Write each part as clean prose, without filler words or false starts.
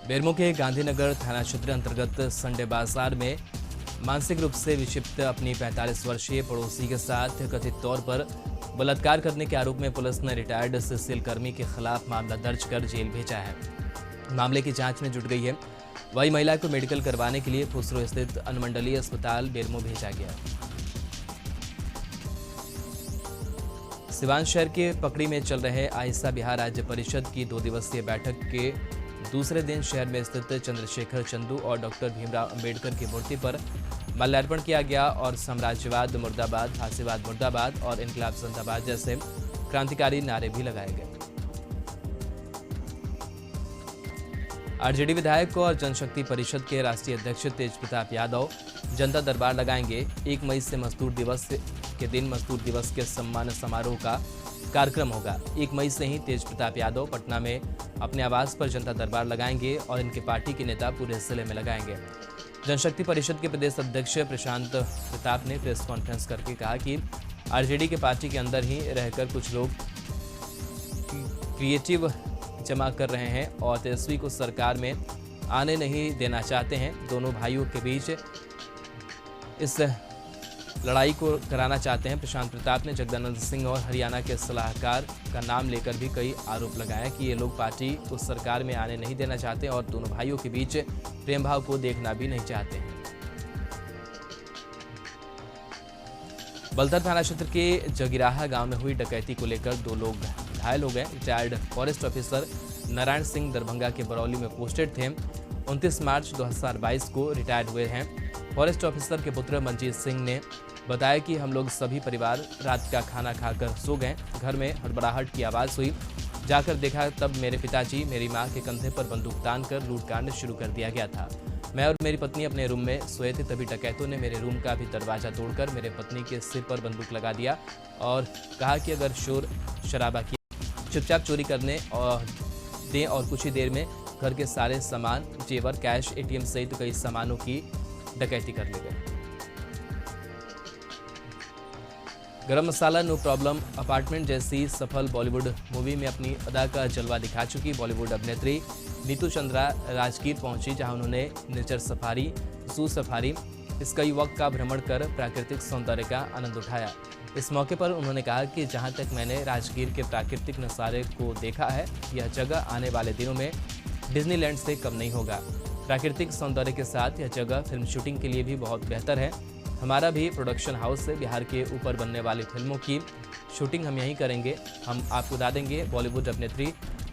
बेरमो के गांधीनगर थाना क्षेत्र अंतर्गत संडे बाजार में मानसिक रूप से विक्षिप्त अपनी 45 वर्षीय पड़ोसी के साथ कथित तौर पर बलात्कार करने के आरोप में पुलिस ने रिटायर्ड सीसीएल कर्मी के खिलाफ मामला दर्ज कर जेल भेजा है। मामले की जांच में जुट गई है। वही महिला को मेडिकल करवाने के लिए फुसरो स्थित अनुमंडलीय अस्पताल बेरमो भेजा गया। सिवान शहर के पकड़ी में चल रहे आहिस्ता बिहार राज्य परिषद की 2 दिवसीय बैठक के दूसरे दिन शहर में स्थित चंद्रशेखर चंदू और डॉक्टर भीमराव अंबेडकर की मूर्ति पर माल्यार्पण किया गया और साम्राज्यवाद मुर्दाबाद, फांसीवाद मुर्दाबाद और इनकलाब जिंदाबाद जैसे क्रांतिकारी नारे भी लगाए गए। आरजेडी विधायक और जनशक्ति परिषद के राष्ट्रीय अध्यक्ष तेज प्रताप यादव जनता दरबार लगाएंगे। 1 मई से मजदूर दिवस के दिन मजदूर दिवस के सम्मान समारोह का कार्यक्रम होगा। 1 मई से ही तेज प्रताप यादव पटना में अपने आवास पर जनता दरबार लगाएंगे और इनके पार्टी के नेता पूरे जिले में लगाएंगे। जनशक्ति परिषद के प्रदेश अध्यक्ष प्रशांत प्रताप ने प्रेस कॉन्फ्रेंस करके कहा कि आरजेडी के पार्टी के अंदर ही रहकर कुछ लोग क्रिएटिव जमा कर रहे हैं और तेजस्वी को सरकार में आने नहीं देना चाहते हैं। दोनों भाइयों के बीच इस लड़ाई को कराना चाहते हैं। प्रशांत प्रताप ने जगदानंद सिंह और हरियाणा के सलाहकार का नाम लेकर भी कई आरोप लगाया कि ये लोग पार्टी को सरकार में आने नहीं देना चाहते और दोनों भाइयों के बीच प्रेम भाव को देखना भी नहीं चाहते हैं। बलथर थाना क्षेत्र के जगिराहा गांव में हुई डकैती को लेकर 2 लोग घायल हो गए। Retired forest officer Narayan Singh Darbhanga के बरौली में पोस्टेड थे। 29 मार्च 2022 को रिटायर्ड हुए हैं। फॉरेस्ट ऑफिसर के पुत्र मनजीत सिंह ने बताया कि हम लोग सभी परिवार रात का खाना खाकर सो गए। घर में हड़बड़ाहट की आवाज़ हुई। जाकर देखा तब मेरे पिताजी मेरी मां के कंधे पर बंदूक तान कर लूटकांड शुरू कर दिया गया था। मैं और मेरी पत्नी अपने रूम में सोए थे, तभी डकैतों ने मेरे रूम का भी दरवाज़ा तोड़कर मेरे पत्नी के सिर पर बंदूक लगा दिया और कहा कि अगर शोर शराबा किया चुपचाप चोरी करने और दें और कुछ ही देर में घर के सारे सामान, जेवर, कैश, एटीएम सहित कई सामानों की डकैती कर ले गए। गरम मसाला नो प्रॉब्लम अपार्टमेंट जैसी सफल बॉलीवुड मूवी में अपनी अदा का जलवा दिखा चुकी बॉलीवुड अभिनेत्री नीतू चंद्रा राजगीर पहुंची, जहां उन्होंने नेचर सफारी, जू सफारी, इस कई वक्त का भ्रमण कर प्राकृतिक सौंदर्य का आनंद उठाया। इस मौके पर उन्होंने कहा कि जहां तक मैंने राजगीर के प्राकृतिक नज़ारे को देखा है, यह जगह आने वाले दिनों में डिज्नीलैंड से कम नहीं होगा। प्राकृतिक सौंदर्य के साथ यह जगह फिल्म शूटिंग के लिए भी बहुत बेहतर है। हमारा भी प्रोडक्शन हाउस से बिहार के ऊपर बनने वाली फिल्मों की शूटिंग हम यहीं करेंगे। हम आपको बता देंगे, बॉलीवुड अभिनेत्री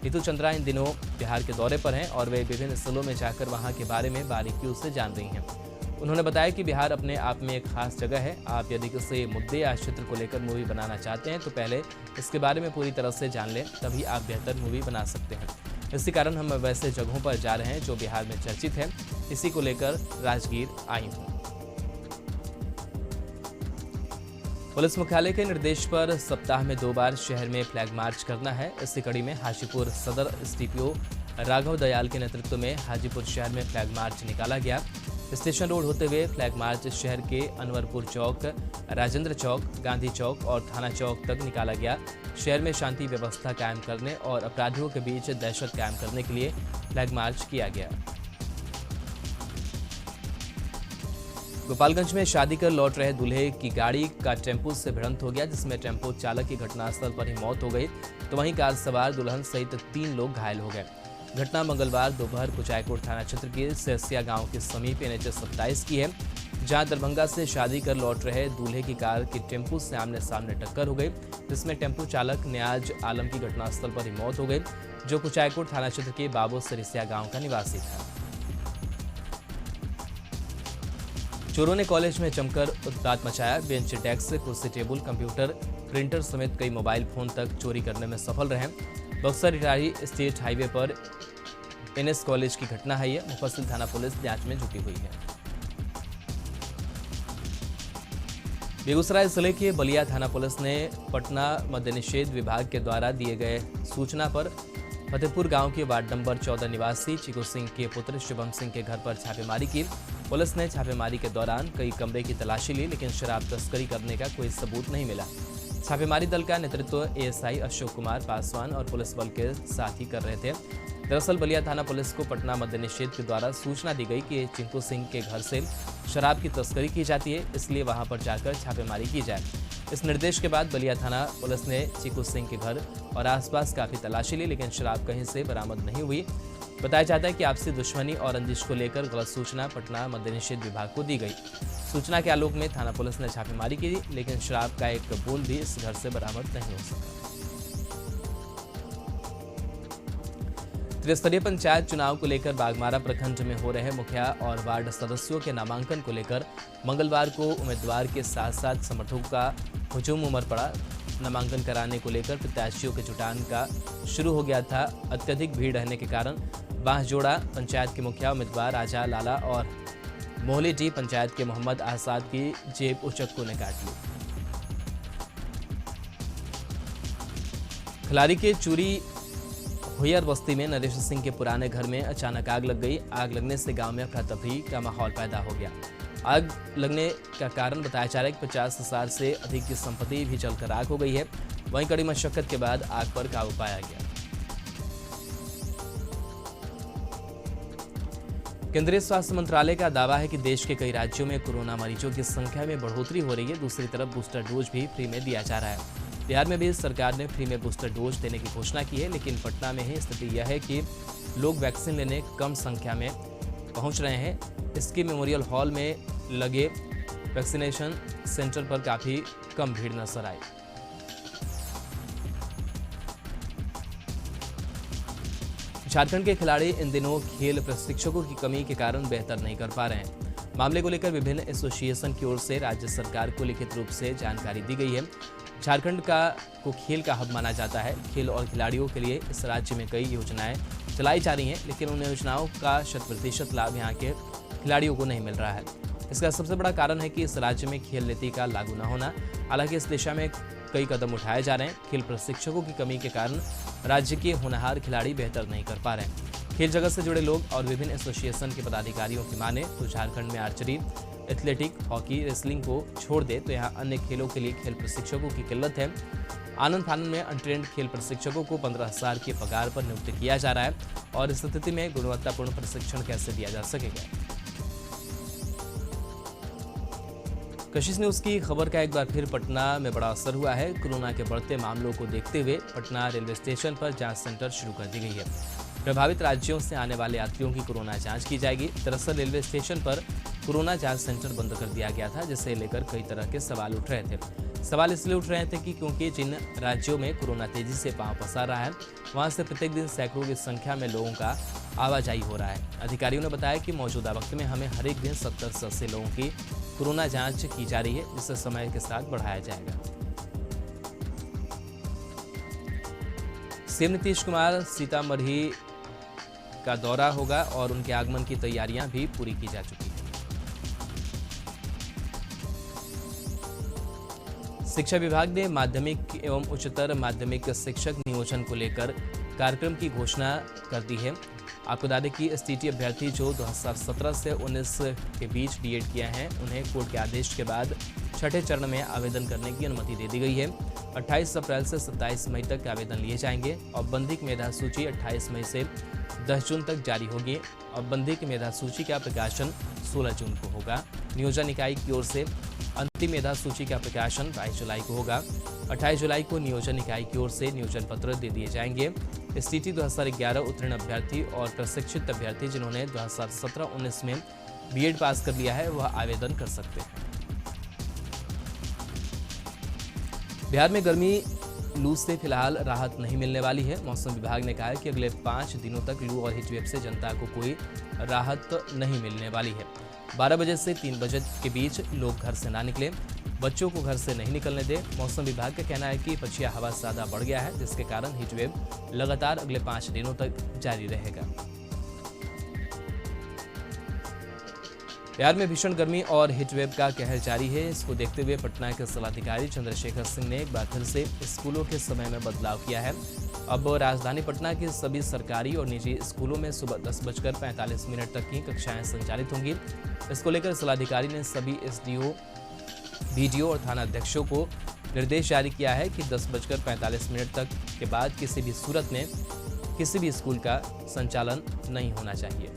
नीतू चंद्रा इन दिनों बिहार के दौरे पर हैं और वे विभिन्न जिलों में जाकर वहां के बारे में बारीकियों से जान रही हैं। उन्होंने बताया कि बिहार अपने आप में एक खास जगह है। आप यदि किसी मुद्दे या क्षेत्र को लेकर मूवी बनाना चाहते हैं तो पहले इसके बारे में पूरी तरह से जान लें, तभी आप बेहतर मूवी बना सकते हैं। इसी कारण हम वैसे जगहों पर जा रहे हैं जो बिहार में चर्चित हैं। इसी को लेकर राजगीर आई हूँ। पुलिस मुख्यालय के निर्देश पर सप्ताह में 2 बार शहर में फ्लैग मार्च करना है। इसी कड़ी में हाजीपुर सदर एसडीपीओ राघव दयाल के नेतृत्व में हाजीपुर शहर में फ्लैग मार्च निकाला गया। स्टेशन रोड होते हुए फ्लैग मार्च शहर के अनवरपुर चौक, राजेंद्र चौक, गांधी चौक और थाना चौक तक निकाला गया। शहर में शांति व्यवस्था कायम करने और अपराधियों के बीच दहशत कायम करने के लिए फ्लैग मार्च किया गया। गोपालगंज में शादी कर लौट रहे दूल्हे की गाड़ी का टेम्पो से भिड़ंत हो गया, जिसमें टेम्पो चालक की घटनास्थल पर ही मौत हो गई, तो वहीं कार सवार दुल्हन सहित 3 लोग घायल हो गए। घटना मंगलवार दोपहर कुचायकोट थाना क्षेत्र के सेसिया गांव के समीप NH 27 की है, जहां दरभंगा से शादी कर लौट रहे दूल्हे की कार की टेम्पो से आमने सामने टक्कर हो गई, जिसमें टेम्पो चालक न्याज आलम की घटनास्थल पर ही मौत हो गई, जो कुचायकोट थाना क्षेत्र के बाबू सरिसिया गांव का निवासी था। चोरों ने कॉलेज में जमकर उत्पात मचाया। बेंच, डेस्क, कुर्सी, टेबल, कंप्यूटर, प्रिंटर समेत कई मोबाइल फोन तक चोरी करने में सफल रहे। बक्सर इटारी स्टेट हाईवे पर NS कॉलेज की घटना है। ये मुफस्सिल थाना पुलिस जांच में जुटी हुई है। बेगूसराय जिले के बलिया थाना पुलिस ने पटना मद्य निषेध विभाग के द्वारा दिए गए सूचना पर फतेहपुर गांव के वार्ड नंबर 14 निवासी चिकू सिंह के पुत्र शुभम सिंह के घर पर छापेमारी की। पुलिस ने छापेमारी के दौरान कई कमरे की तलाशी ली, लेकिन शराब तस्करी करने का कोई सबूत नहीं मिला। छापेमारी दल का नेतृत्व ASI अशोक कुमार पासवान और पुलिस बल के साथ ही कर रहे थे। दरअसल बलिया थाना पुलिस को पटना मद्य निषेध के द्वारा सूचना दी गई कि चिंकू सिंह के घर से शराब की तस्करी की जाती है, इसलिए वहां पर जाकर छापेमारी की जाए। इस निर्देश के बाद बलिया थाना पुलिस ने चिंकू सिंह के घर और आसपास काफी तलाशी ली, लेकिन शराब कहीं से बरामद नहीं हुई। बताया जाता है कि आपसी दुश्मनी और रंजिश को लेकर गलत सूचना पटना मद्य निषेध विभाग को दी गई। सूचना के आलोक में थाना पुलिस ने छापेमारी की, लेकिन शराब का एक बूंद भी इस घर से बरामद नहीं हो सका। त्रिस्तरीय पंचायत चुनाव को लेकर बागमारा प्रखंड में हो रहे मुखिया और वार्ड सदस्यों के नामांकन को लेकर मंगलवार को उम्मीदवार के साथ साथ समर्थकों का हुजूम उमड़ पड़ा। नामांकन कराने को लेकर प्रत्याशियों के जुटान का शुरू हो गया था। अत्यधिक भीड़ रहने के कारण बांसजोड़ा पंचायत के मुखिया उम्मीदवार राजा लाला और मोहली टी पंचायत के मोहम्मद आसाद की जेब उचक्कू ने काट ली। खिलाड़ी के चूरी हुयर बस्ती में नरेश सिंह के पुराने घर में अचानक आग लग गई। आग लगने से गांव में अफरा तफरी का माहौल पैदा हो गया। आग लगने का कारण बताया जा रहा है कि 50,000 से अधिक की संपत्ति भी जलकर आग हो गई है। वहीं कड़ी मशक्कत के बाद आग पर काबू पाया गया। केंद्रीय स्वास्थ्य मंत्रालय का दावा है कि देश के कई राज्यों में कोरोना मरीजों की संख्या में बढ़ोतरी हो रही है। दूसरी तरफ बूस्टर डोज भी फ्री में दिया जा रहा है। बिहार में भी सरकार ने फ्री में बूस्टर डोज देने की घोषणा की है, लेकिन पटना में ही स्थिति यह है कि लोग वैक्सीन लेने कम संख्या में पहुंच रहे हैं। इसकी मेमोरियल हॉल में लगे वैक्सीनेशन सेंटर पर काफी कम भीड़ नजर आई। झारखंड के खिलाड़ी इन दिनों खेल प्रशिक्षकों की कमी के कारण बेहतर नहीं कर पा रहे हैं। मामले को लेकर विभिन्न एसोसिएशन की ओर से राज्य सरकार को लिखित रूप से जानकारी दी गई है। झारखंड को खेल का हब माना जाता है। खेल और खिलाड़ियों के लिए इस राज्य में कई योजनाएं चलाई जा रही हैं, लेकिन उन योजनाओं का 100% लाभ यहाँ के खिलाड़ियों को नहीं मिल रहा है। इसका सबसे बड़ा कारण है कि इस राज्य में खेल नीति का लागू न होना। हालांकि इस दिशा में कई कदम उठाए जा रहे हैं। खेल प्रशिक्षकों की कमी के कारण राज्य के होनहार खिलाड़ी बेहतर नहीं कर पा रहे हैं। खेल जगत से जुड़े लोग और विभिन्न एसोसिएशन के पदाधिकारियों की माने तो झारखंड में आर्चरी, एथलेटिक, हॉकी, रेसलिंग को छोड़ दे तो यहाँ अन्य खेलों के लिए खेल प्रशिक्षकों की किल्लत है। आनंद फानंद में अनट्रेंड खेल प्रशिक्षकों को 15,000 के पगार पर नियुक्त किया जा रहा है और इस स्थिति में गुणवत्तापूर्ण प्रशिक्षण कैसे दिया जा सकेगा। कशिश न्यूज की खबर का एक बार फिर पटना में बड़ा असर हुआ है। कोरोना के बढ़ते मामलों को देखते हुए पटना रेलवे स्टेशन पर जांच सेंटर शुरू कर दी गई है। प्रभावित राज्यों से आने वाले यात्रियों की कोरोना जांच की जाएगी। दरअसल रेलवे स्टेशन पर कोरोना जांच सेंटर बंद कर दिया गया था, जिसे लेकर कई तरह के सवाल उठ रहे थे। सवाल इसलिए उठ रहे थे कि क्योंकि जिन राज्यों में कोरोना तेजी से पांव पसार रहा है, वहां से प्रत्येक दिन सैकड़ों की संख्या में लोगों का आवाजाही हो रहा है। अधिकारियों ने बताया कि मौजूदा वक्त में हमें हर एक दिन 70 से 80 लोगों की कोरोना जांच की जा रही है, जिसे समय के साथ बढ़ाया जाएगा। सीएम नीतीश कुमार सीतामढ़ी का दौरा होगा और उनके आगमन की तैयारियां भी पूरी की जा चुकी है। शिक्षा विभाग ने माध्यमिक एवं उच्चतर माध्यमिक शिक्षक नियोजन को लेकर कार्यक्रम की घोषणा कर दी है। आपको बता दें कि एसटीटी अभ्यर्थी जो 2017 से 19 के बीच डीएड किया है, उन्हें कोर्ट के आदेश के बाद छठे चरण में आवेदन करने की अनुमति दे दी गई है। 28 अप्रैल से 27 मई तक आवेदन लिए जाएंगे। औपबंधिक मेधा सूची 28 मई से 10 जून तक जारी होगी। औपबंधिक मेधा सूची का प्रकाशन 16 जून को होगा। नियोजन इकाई की ओर से अंतिम मेधा सूची का प्रकाशन 22 जुलाई को होगा। 28 जुलाई को नियोजन इकाई की ओर से नियोजन पत्र दे दिए जाएंगे। एसटीटी 2011 उत्तीर्ण अभ्यर्थी और प्रशिक्षित अभ्यर्थी जिन्होंने 2017-19 में बीएड पास कर लिया है, वह आवेदन कर सकते हैं। बिहार में गर्मी लू से फिलहाल राहत नहीं मिलने वाली है। मौसम विभाग ने कहा है कि अगले 5 दिनों तक लू और हीटवेव से जनता को कोई राहत नहीं मिलने वाली है। 12 बजे से 3 बजे के बीच लोग घर से ना निकलें, बच्चों को घर से नहीं निकलने दें। मौसम विभाग का कहना है कि पछिया हवा ज्यादा बढ़ गया है, जिसके कारण हीटवेव लगातार अगले 5 दिनों तक जारी रहेगा। बिहार में भीषण गर्मी और हीटवेव का कहर जारी है। इसको देखते हुए पटना के जिलाधिकारी चंद्रशेखर सिंह ने एक बार फिर से स्कूलों के समय में बदलाव किया है। अब राजधानी पटना के सभी सरकारी और निजी स्कूलों में सुबह 10:45 तक की कक्षाएं संचालित होंगी। इसको लेकर जिलाधिकारी ने सभी एसडीओ, बीडीओ और थाना अध्यक्षों को निर्देश जारी किया है कि 10:45 तक के बाद किसी भी सूरत में किसी भी स्कूल का संचालन नहीं होना चाहिए।